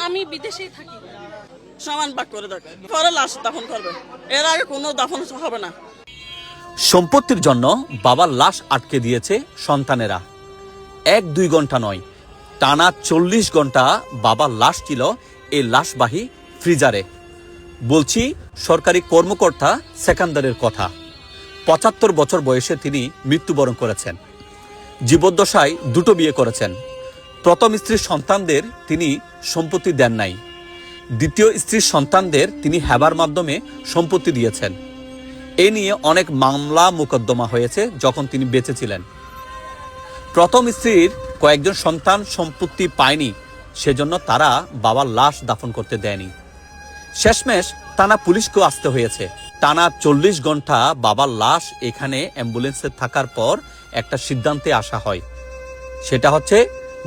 আমি বিদেশেই থাকি। সমান ভাগ করে দেয়, পরে লাশ দাফন করবে, এর আগে কোনো দাফন হবে না। সম্পত্তির জন্য বাবার লাশ আটকে দিয়েছে সন্তানেরা। 1-2 ঘন্টা নয়, টানা 40 ঘন্টা বাবার লাশ ছিল এই লাশবাহী ফ্রিজারে। বলছি সরকারি কর্মকর্তা সেকান্দারের কথা। 75 বছর বয়সে তিনি মৃত্যুবরণ করেছেন। জীবদ্দশায় 2টো বিয়ে করেছেন। প্রথম স্ত্রীর সন্তানদের তিনি সম্পত্তি দেন নাই। দ্বিতীয় স্ত্রীর সন্তানদের তিনি হেবার মাধ্যমে সম্পত্তি দিয়েছেন। এ নিয়ে অনেক মামলা মোকদ্দমা হয়েছে যখন তিনি বেঁচে ছিলেন। প্রথম স্ত্রীর কয়েকজন সন্তান সম্পত্তি পায়নি, সেজন্য তারা বাবার লাশ দাফন করতে দেয়নি। শেষমেশ টানা পুলিশকেও আসতে হয়েছে। টানা 40 ঘন্টা বাবার লাশ এখানে অ্যাম্বুলেন্সে থাকার পর একটা সিদ্ধান্তে আসা হয়। সেটা হচ্ছে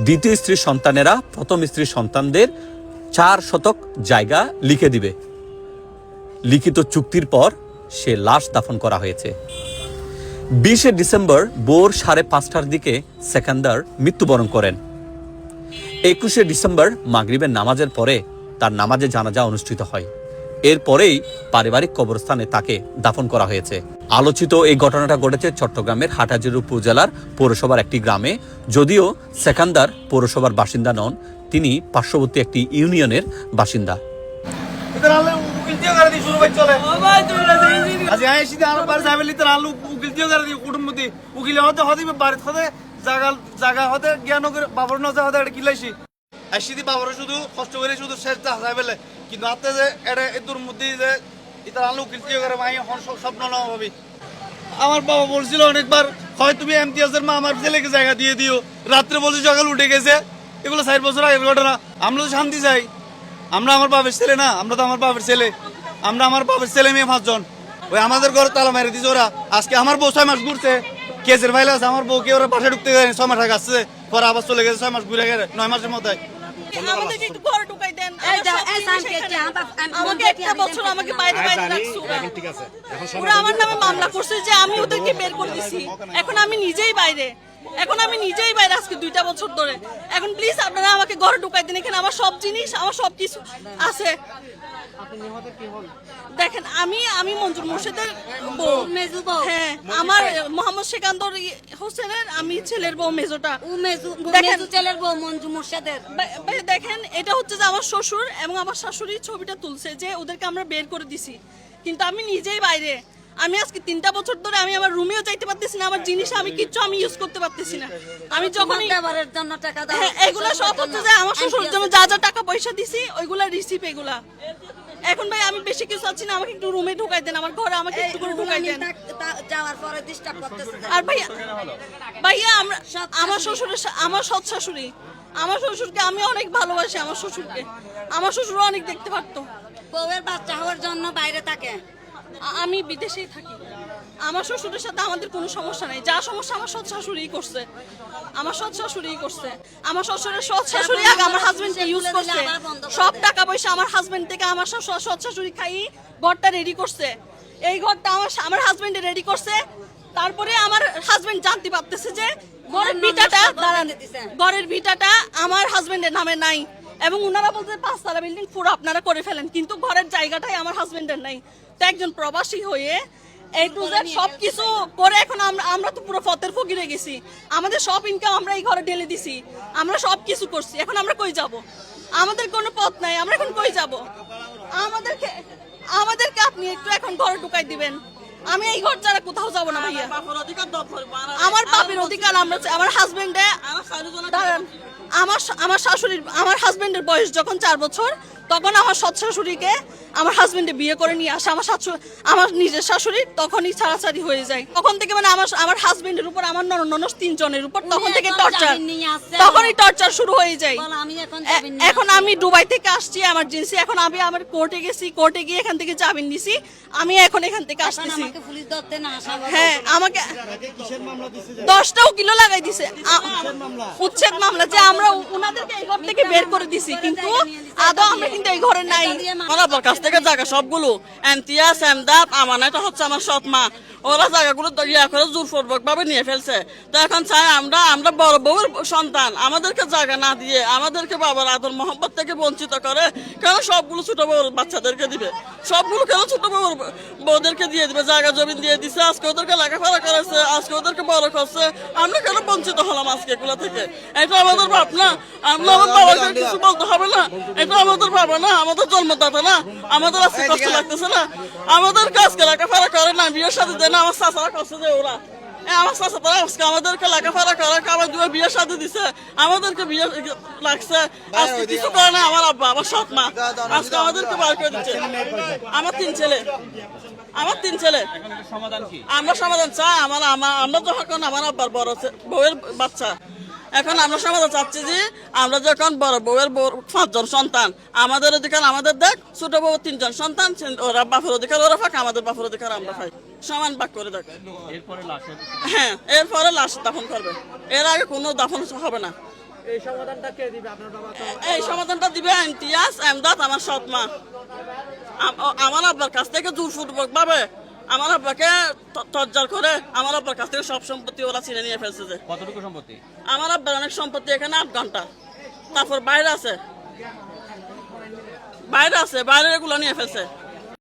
দ্বিতীয় স্ত্রীর সন্তানেরা প্রথম স্ত্রীর সন্তানদের 4 শতক জায়গা লিখে দিবে। লিখিত চুক্তির পর সে লাশ দাফন করা হয়েছে। 20 ডিসেম্বর ভোর 5:30টার দিকে সেকান্দার মৃত্যুবরণ করেন। 21 ডিসেম্বর মাগরিবের নামাজের পরে তার নামাজে জানাজা অনুষ্ঠিত হয়। এরপরেই পারিবারিক কবরস্থানে তাকে দাফন করা হয়েছে। আলোচিত এই ঘটনাটা ঘটেছে চট্টগ্রামের হাটহাজারী উপজেলার পৌরসভার একটি গ্রামে। যদিও সেকান্দার পৌরসভার বাসিন্দা নন, তিনি পার্শ্ববর্তী একটি ইউনিয়নের বাসিন্দা। শুধু কষ্ট করে শুধু শেষ যাইবেলে কিন্তু আপনি যে এটা এর মধ্যে যে এটা আলু কিলতিও করে মাই স্বপ্ন না ভাবি। আমার বাবা বলছিল অনেকবার, হয় তুমি এমতিয়াজের মা আমার ছেলেকে জায়গা দিয়ে দিও, রাত্রে বলছি সকাল উঠে গেছে। এগুলো 4 বছর আগের ঘটনা। আমরা তো শান্তি চাই, আমরা আমার বাপের ছেলে না, আমরা তো আমার বাপের ছেলে, আমরা আমার বাপের ছেলে মেয়ে 5 জন। ওই আমাদের ঘরে তালা মেরে দিছে ওরা। আজকে আমার বউ 6 মাস ঘুরছে, কেসের ফাইল আছে, আমার বউকে ওরা পাশে ঢুকতে দেয়নি, 6 মাস আগে আসছে, পরে আবার চলে গেছে, 6 মাস ঘুরে গেছে, 9 মাসের মধ্যে। আমাদেরকে একটু ঘরে ঢুকাই দেন, আমাকে একটা বছর আমাকে বাইরে বাইরে রাখছো ওরা। আমার নামে মামলা করছে যে আমি ওদেরকে বের করে দিছি। এখন আমি নিজেই বাইরে, আজকে 2টা বছর ধরে। এখন প্লিজ আপনারা আমাকে ঘরে ঢুকাই দেন। এখানে আমার সব জিনিস, আমার সব কিছু আছে। দেখেন আমি মঞ্জুর মোর্শেদের বউ। হ্যাঁ, আমার মোহাম্মদ সেকান্দর হোসেনের আমি ছেলের বউ, মেজোটা ছেলের বউ মঞ্জুর মোর্শেদের। দেখেন, এটা হচ্ছে যে আমার শ্বশুর এবং আমার শাশুড়ি ছবিটা তুলছে যে ওদেরকে আমরা বের করে দিছি, কিন্তু আমি নিজেই বাইরে। আমি আজকে 3টা বছর ধরে আমি আমার রুমেও যাইতে পারতেছি না, আমার জিনিস আমি কিচ্ছু আমি ইউজ করতে পারতেছি না। আমি যখন এগুলা সব হচ্ছে যে আমার শ্বশুর জন্য যা যা টাকা পয়সা দিছি ওইগুলা রিসিভ এগুলা। এখন ভাই আমি বেশি কিছু চাচ্ছি না, আমাকে একটু রুমে ঢুকাই দেন, আমার ঘরে আমাকে একটু করে ঢুকাই দেন। আর ভাইয়া আমার শ্বশুরের আমার সৎ শাশুড়ি, আমার শ্বশুরকে আমি অনেক ভালোবাসি। আমার শ্বশুর অনেক দেখতে পারতো। বউয়ের বাচ্চা হওয়ার জন্য বাইরে থাকে, আমি বিদেশেই থাকি। আমার শ্বশুরের সাথে আমাদের কোনো সমস্যা নাই। যা সমস্যা আমার সৎ শাশুড়িই করছে, আমার শ্বশুরের সৎ শাশুড়ি আগে আমার হাজবেন্ডকে ইউজ করছে। সব টাকা পয়সা আমার হাজবেন্ড থেকে আমার সৎ শাশুড়ি খাই ঘরটা রেডি করছে। এই ঘরটা আমার হাজবেন্ডে রেডি করছে। তারপরে আমার হাজবেন্ড জানতে পারতেছে যে ঘরের ভিটাটা আমার হাজবেন্ডের নামে নাই, এবং ওনারা বলতে 5 তলা বিল্ডিং পুরো আপনারা করে ফেলেন, কিন্তু ঘরের জায়গাটাই আমার হাজবেন্ডের নাই। তো একজন প্রবাসী হয়ে এই টু জেড সবকিছু করে এখন আমরা তো পুরো ফতের ফকিরে গেছি। আমাদের সব ইনকাম আমরা এই ঘরে ঢেলে দিছি, আমরা সব কিছু করছি। এখন আমরা কই যাব? আমাদের কোনো পথ নাই, আমরা এখন কই যাব? আমাদেরকে আপনি একটু এখন ঘরে ঢুকাই দিবেন। আমি এই ঘর ছাড়া কোথাও যাব না ভাইয়া। আমার বাপের অধিকার আমার হাজবেন্ডে আমার শাশুড়ির আমার হাজবেন্ডের বয়স যখন 4 বছর, তখন আমার সৎ শাশুড়িকে আমার হাজবেন্ডে বিয়ে করে নিয়ে আসে আমার নিজের শাশুড়ি। তখনই ছাড়াছাড়ি হয়ে যায়। তখন থেকে মানে আমার হাজবেন্ডের উপর আমার ননদ 3 জনের উপর তখন থেকে টর্চার শুরু হয়ে যায়। এখন আমি দুবাই থেকে আসছি এমার্জেন্সি। এখন আমি আমার কোর্টে গেছি, কোর্টে গিয়ে এখান থেকে জামিন নিছি। আমি এখন এখান থেকে আসতেছি। হ্যাঁ, আমাকে 10টা উকিল লাগাই দিছে, উচ্ছেদ মামলা, যে আমরা ওনাদেরকে এই ঘর থেকে বের করে দিছি, কিন্তু আদৌ আমরা কিন্তু এই ঘরে নাই। আমার আব্বার কাছ থেকে জায়গা সবগুলো এমতিয়াজ এমদাদ আমানা, এটা হচ্ছে আমার সৎ মা, ওরা জায়গাগুলো ইয়া করে জোরপূর্বক ভাবে নিয়ে ফেলছে। তো এখন চাই আমরা বড় বউয়ের সন্তান, আমাদেরকে জায়গা না দিয়ে আমাদেরকে বাবার আদর মোহাম্মত থেকে বঞ্চিত করে কেন সবগুলো ছোট বউর বাচ্চাদেরকে দিবে, সবগুলো কেন ছোট বউদেরকে দিয়ে দিবে, জায়গা জমি দিয়ে দিছে, আজকে ওদেরকে লেখাপড়া করেছে, আজকে ওদেরকে বড় করছে, আমরা কেন বঞ্চিত হলাম আজকে এগুলো থেকে? এটা আমাদের বাপ না, আমরা আমার বাবাকে কিছু বলতে হবে না? এটা আমাদের বাবা না, আমাদের জন্মদাতা না? আমাদের আজকে কষ্ট লাগতেছে না? আমাদেরকে আজকে লেখাপড়া করে না, বিয়ের সাথে দেয় না, আমার চাচারা করছে যে ওরা আমার চাচারা আজকে আমাদেরকে লেখাপড়া করে আমার দুটো বিয়ের সাথে দিছে, আমাদেরকে বিয়ে লাগছে, আজকে কিছু করে না আমার আব্বা আমার সৎ মা, আজকে আমাদেরকে বার করে দিচ্ছে। আমার তিন ছেলে আমরা সমাধান চাই। আমরা যখন আমার আব্বার বড় বউয়ের বাচ্চা, এখন আমরা সমাধান চাচ্ছি যে আমরা যখন বড় বউয়ের 5 জন সন্তান, আমাদের অধিকার আমাদের দেখ, ছোট বউ 3 জন সন্তান, ওরা বাপের অধিকার ওরা পাক, আমাদের বাপের অধিকার আমরা পাই, সমান ভাগ করে দেখ। হ্যাঁ, এরপরে লাশ দাফন করবে, এর আগে কোনো দাফন হবে না। এই সমাধানটা কে দিবে? আপনার বাবা তো এই সমাধানটা দিবে ইমতিয়াজ এমদাদ আমার সৎ মা। আমার আব্বার কাছ থেকে জোরপূর্বক ভাবে আমার আব্বাকে তজ্জার করে আমার আব্বার কাছ থেকে সব সম্পত্তি ওরা ছিনে নিয়ে ফেলছে। যে কতটুকু সম্পত্তি? আমার আব্বার অনেক সম্পত্তি এখানে 8 ঘন্টা, তারপর বাইরে আছে, বাইরে এগুলো নিয়ে ফেলছে।